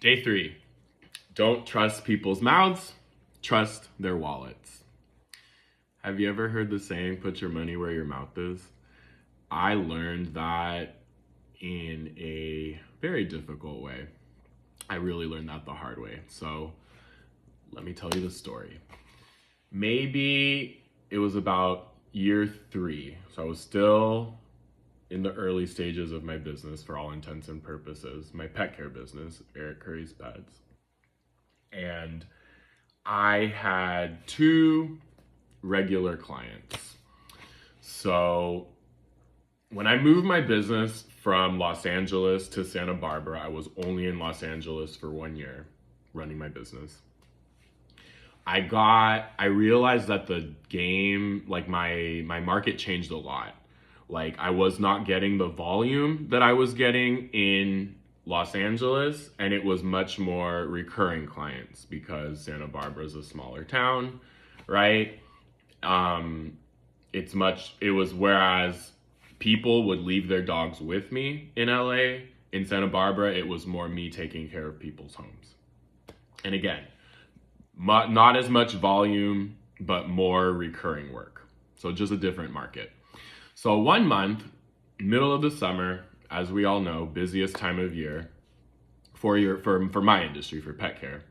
Day 3, don't trust people's mouths, trust their wallets. Have you ever heard the saying, put your money where your mouth is? I learned that in a very difficult way. I really learned that the hard way. So let me tell you the story. Maybe it was about year 3. So I was still in the early stages of my business for all intents and purposes, my pet care business, Eric Curry's Pets. And I had 2 regular clients. So when I moved my business from Los Angeles to Santa Barbara, I was only in Los Angeles for 1 year running my business. I realized that the game, like my market changed a lot. Like I was not getting the volume that I was getting in Los Angeles, and it was much more recurring clients because Santa Barbara is a smaller town, right? It was whereas people would leave their dogs with me in LA, in Santa Barbara, it was more me taking care of people's homes. And again, not as much volume, but more recurring work. So just a different market. So 1 month, middle of the summer, as we all know, busiest time of year for my industry, for pet care.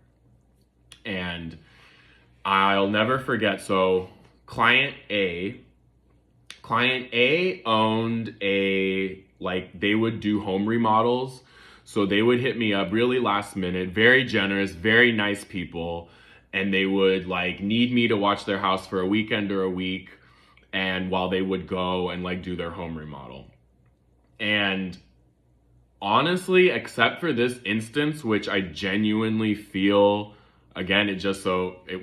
And I'll never forget, so client A owned they would do home remodels. So they would hit me up really last minute, very generous, very nice people. And they would need me to watch their house for a weekend or a week. And while they would go and do their home remodel. And honestly, except for this instance, which I genuinely feel, again, it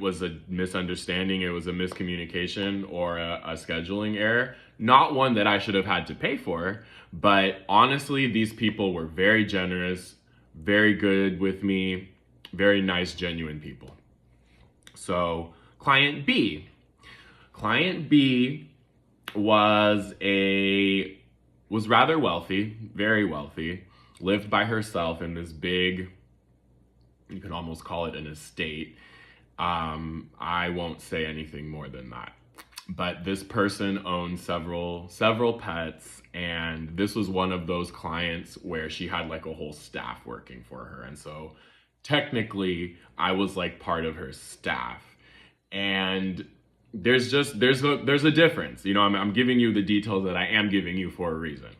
was a misunderstanding, it was a miscommunication or a scheduling error. Not one that I should have had to pay for, but honestly, these people were very generous, very good with me, very nice, genuine people. So Client B was rather wealthy, very wealthy, lived by herself in this big, you can almost call it an estate. I won't say anything more than that. But this person owned several pets, and this was one of those clients where she had a whole staff working for her. And so technically I was part of her staff. And there's a difference. I'm giving you the details that I am giving you for a reason.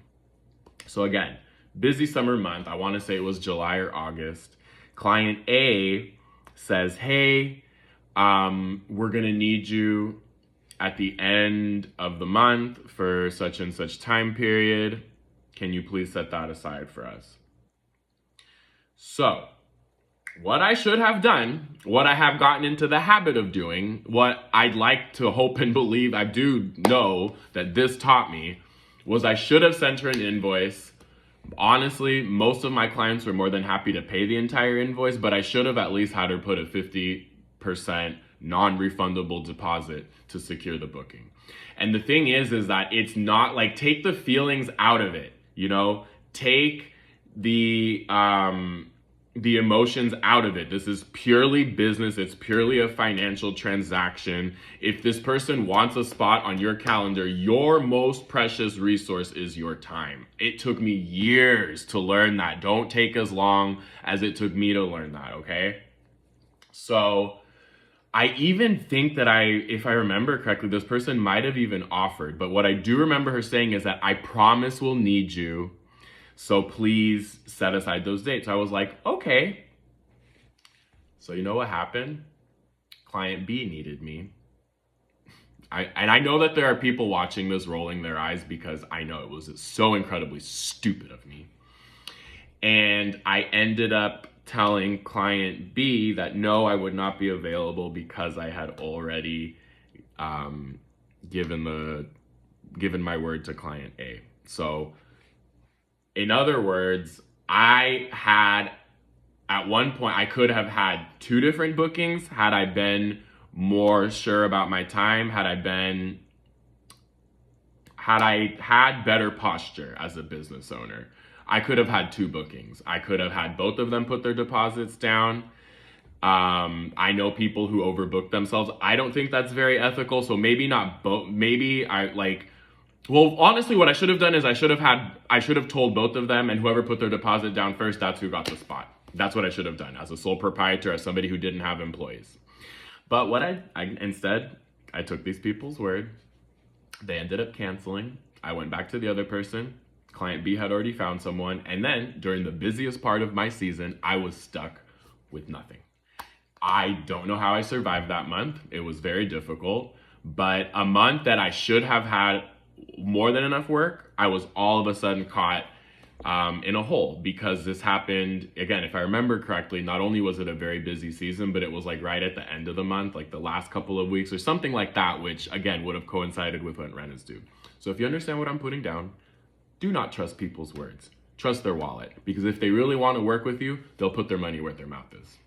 So again, busy summer month. I want to say it was July or August. Client A says, hey, we're going to need you at the end of the month for such and such time period. Can you please set that aside for us? So what I should have done, what I have gotten into the habit of doing, what I'd like to hope and believe I do know that this taught me, was I should have sent her an invoice. Honestly, most of my clients were more than happy to pay the entire invoice, but I should have at least had her put a 50% non-refundable deposit to secure the booking. And the thing is that it's not take the feelings out of it, take the emotions out of it. This is purely business. It's purely a financial transaction. If this person wants a spot on your calendar, your most precious resource is your time. It took me years to learn that. Don't take as long as it took me to learn that, okay? So I even think that if I remember correctly, this person might have even offered, but what I do remember her saying is that I promise we'll need you, so please set aside those dates. I was like, okay. So you know what happened? Client B needed me. I know that there are people watching this rolling their eyes because I know it was so incredibly stupid of me. And I ended up telling client B that no, I would not be available because I had already given my word to client A. So in other words, at one point, I could have had 2 different bookings had I been more sure about my time, had I had better posture as a business owner. I could have had 2 bookings. I could have had both of them put their deposits down. I know people who overbook themselves. I don't think that's very ethical. So maybe not both. Maybe I like, well, honestly, what I should have done is I should have told both of them, and whoever put their deposit down first, that's who got the spot. That's what I should have done as a sole proprietor, as somebody who didn't have employees. But what I instead, I took these people's word. They ended up canceling. I went back to the other person. Client B had already found someone. And then during the busiest part of my season, I was stuck with nothing. I don't know how I survived that month. It was very difficult. But a month that I should have had more than enough work, I was all of a sudden caught in a hole, because this happened, again, if I remember correctly, not only was it a very busy season, but it was like right at the end of the month, like the last couple of weeks or something like that, which again would have coincided with when rent is due. So if you understand what I'm putting down, do not trust people's words. Trust their wallet, because if they really want to work with you, they'll put their money where their mouth is.